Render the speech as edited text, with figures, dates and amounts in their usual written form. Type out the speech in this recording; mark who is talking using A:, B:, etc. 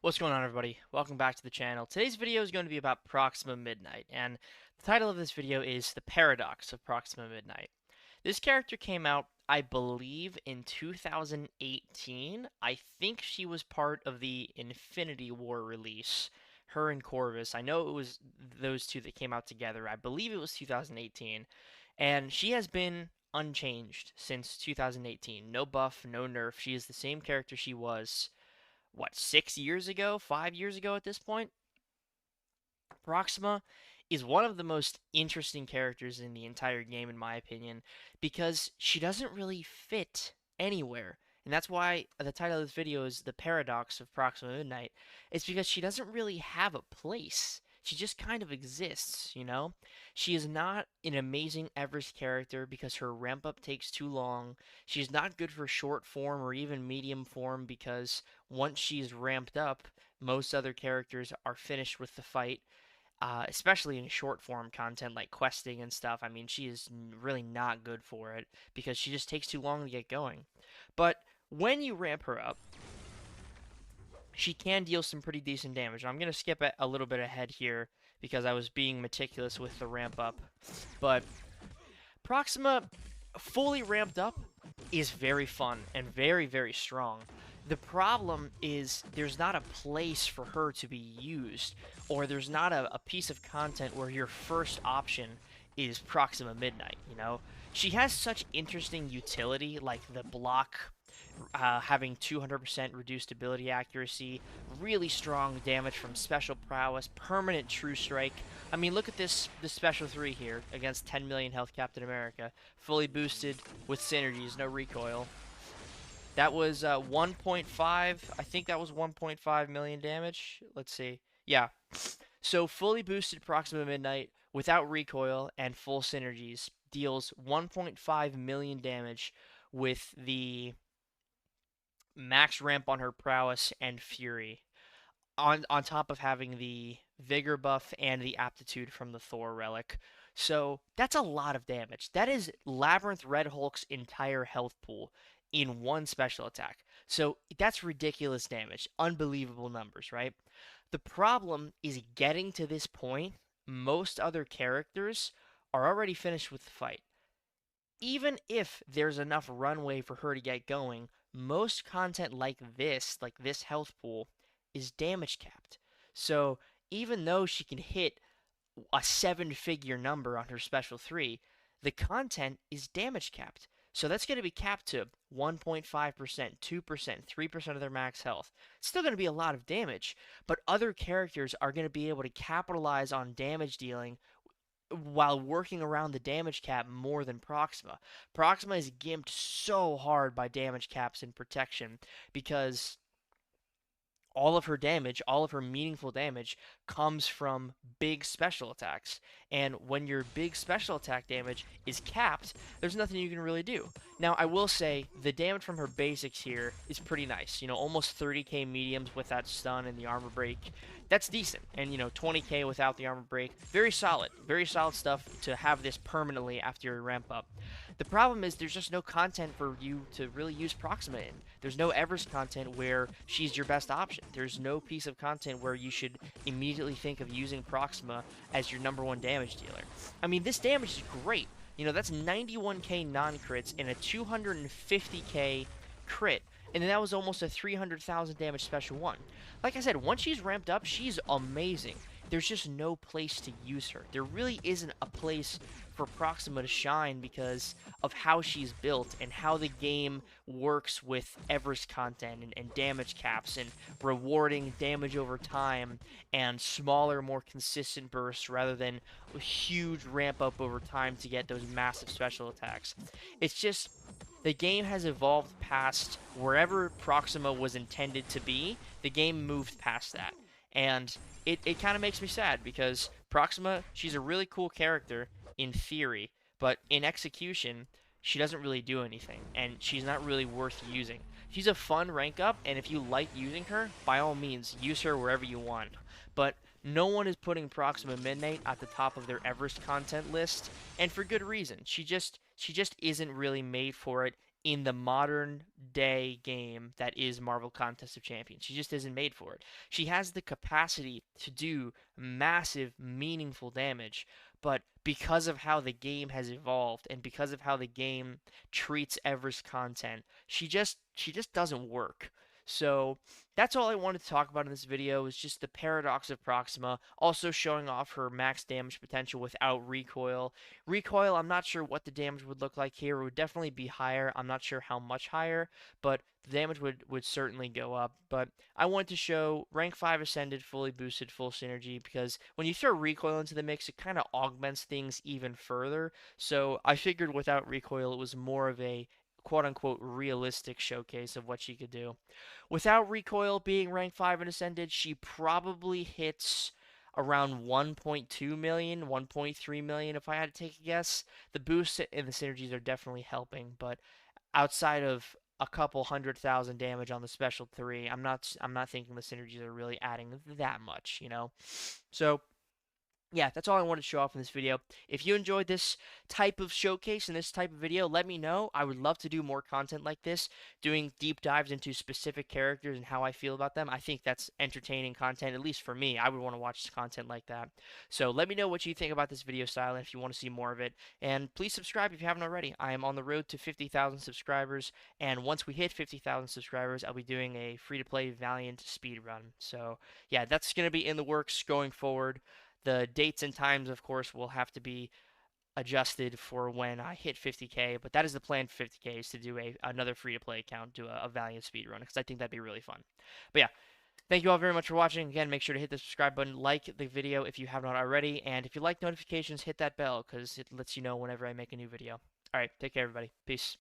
A: What's going on, everybody? Welcome back to the channel. Today's video is going to be about Proxima Midnight, and the title of this video is The Paradox of Proxima Midnight. This character came out, I believe, in 2018. I think she was part of the Infinity War release, her and Corvus. I know it was those two that came out together. I believe it was 2018, and she has been unchanged since 2018. No buff, no nerf. She is the same character she was what, 6 years ago, 5 years ago at this point. Proxima is one of the most interesting characters in the entire game, in my opinion, because she doesn't really fit anywhere. And that's why the title of this video is The Paradox of Proxima Midnight. It's because she doesn't really have a place. She just kind of exists, you know? She is not an amazing Everest character because her ramp up takes too long. She's not good for short form or even medium form because once she's ramped up, most other characters are finished with the fight, especially in short form content like questing and stuff. I mean, she is really not good for it because she just takes too long to get going. But when you ramp her up, she can deal some pretty decent damage. I'm going to skip a little bit ahead here because I was being meticulous with the ramp up. But Proxima, fully ramped up, is very fun and very, very strong. The problem is there's not a place for her to be used, or there's not a piece of content where your first option is Proxima Midnight, you know? She has such interesting utility, like the block having 200% reduced ability accuracy, really strong damage from special prowess, permanent true strike. I mean, look at this special 3 here against 10 million health Captain America, fully boosted with synergies, no recoil. That was 1.5, I think that was 1.5 million damage. Let's see. Yeah. So fully boosted Proxima Midnight without recoil and full synergies deals 1.5 million damage with the max ramp on her prowess and fury, on top of having the vigor buff and the aptitude from the Thor relic. So that's a lot of damage. That is Labyrinth Red Hulk's entire health pool in one special attack. So that's ridiculous damage. Unbelievable numbers, right? The problem is getting to this point. Most other characters are already finished with the fight. Even if there's enough runway for her to get going, most content like this health pool, is damage capped. So even though she can hit a 7-figure number on her special 3, the content is damage capped. So that's going to be capped to 1.5%, 2%, 3% of their max health. It's still going to be a lot of damage, but other characters are going to be able to capitalize on damage dealing while working around the damage cap more than Proxima. Proxima is gimped so hard by damage caps and protection because all of her damage, all of her meaningful damage, comes from big special attacks. And when your big special attack damage is capped, there's nothing you can really do. Now, I will say, the damage from her basics here is pretty nice. You know, almost 30k mediums with that stun and the armor break. That's decent. And, you know, 20k without the armor break. Very solid. Very solid stuff to have this permanently after your ramp up. The problem is there's just no content for you to really use Proxima in. There's no Everest content where she's your best option. There's no piece of content where you should immediately think of using Proxima as your #1 damage dealer. I mean, this damage is great. You know, that's 91k non-crits and a 250k crit. And then that was almost a 300,000 damage special 1. Like I said, once she's ramped up, she's amazing. There's just no place to use her. There really isn't a place for Proxima to shine because of how she's built and how the game works with Everest content and damage caps and rewarding damage over time and smaller, more consistent bursts rather than a huge ramp up over time to get those massive special attacks. It's just the game has evolved past wherever Proxima was intended to be. The game moved past that. And it kind of makes me sad because Proxima, she's a really cool character in theory, but in execution, she doesn't really do anything, and she's not really worth using. She's a fun rank up, and if you like using her, by all means, use her wherever you want. But no one is putting Proxima Midnight at the top of their Everest content list, and for good reason. She just isn't really made for it in the modern day game that is Marvel Contest of Champions. She just isn't made for it. She has the capacity to do massive, meaningful damage, but because of how the game has evolved and because of how the game treats Ever's content, she just doesn't work. So that's all I wanted to talk about in this video is just the paradox of Proxima, also showing off her max damage potential without recoil. Recoil, I'm not sure what the damage would look like here. It would definitely be higher. I'm not sure how much higher, but the damage would certainly go up. But I wanted to show rank 5 ascended, fully boosted, full synergy, because when you throw recoil into the mix, it kind of augments things even further. So I figured without recoil, it was more of a quote unquote realistic showcase of what she could do. Without recoil being rank 5 and ascended, she probably hits around 1.2 million, 1.3 million if I had to take a guess. The boosts and the synergies are definitely helping, but outside of a couple 100,000 damage on the special 3, I'm not thinking the synergies are really adding that much, you know. So yeah, that's all I wanted to show off in this video. If you enjoyed this type of showcase and this type of video, let me know. I would love to do more content like this, doing deep dives into specific characters and how I feel about them. I think that's entertaining content, at least for me. I would want to watch content like that. So let me know what you think about this video style and if you want to see more of it. And please subscribe if you haven't already. I am on the road to 50,000 subscribers, and once we hit 50,000 subscribers, I'll be doing a free-to-play Valiant speed run. So yeah, that's going to be in the works going forward. The dates and times, of course, will have to be adjusted for when I hit 50K, but that is the plan for 50K is to do another free-to-play account, do a Valiant speedrun, because I think that'd be really fun. But yeah, thank you all very much for watching. Again, make sure to hit the subscribe button, like the video if you have not already, and if you like notifications, hit that bell, because it lets you know whenever I make a new video. Alright, take care, everybody. Peace.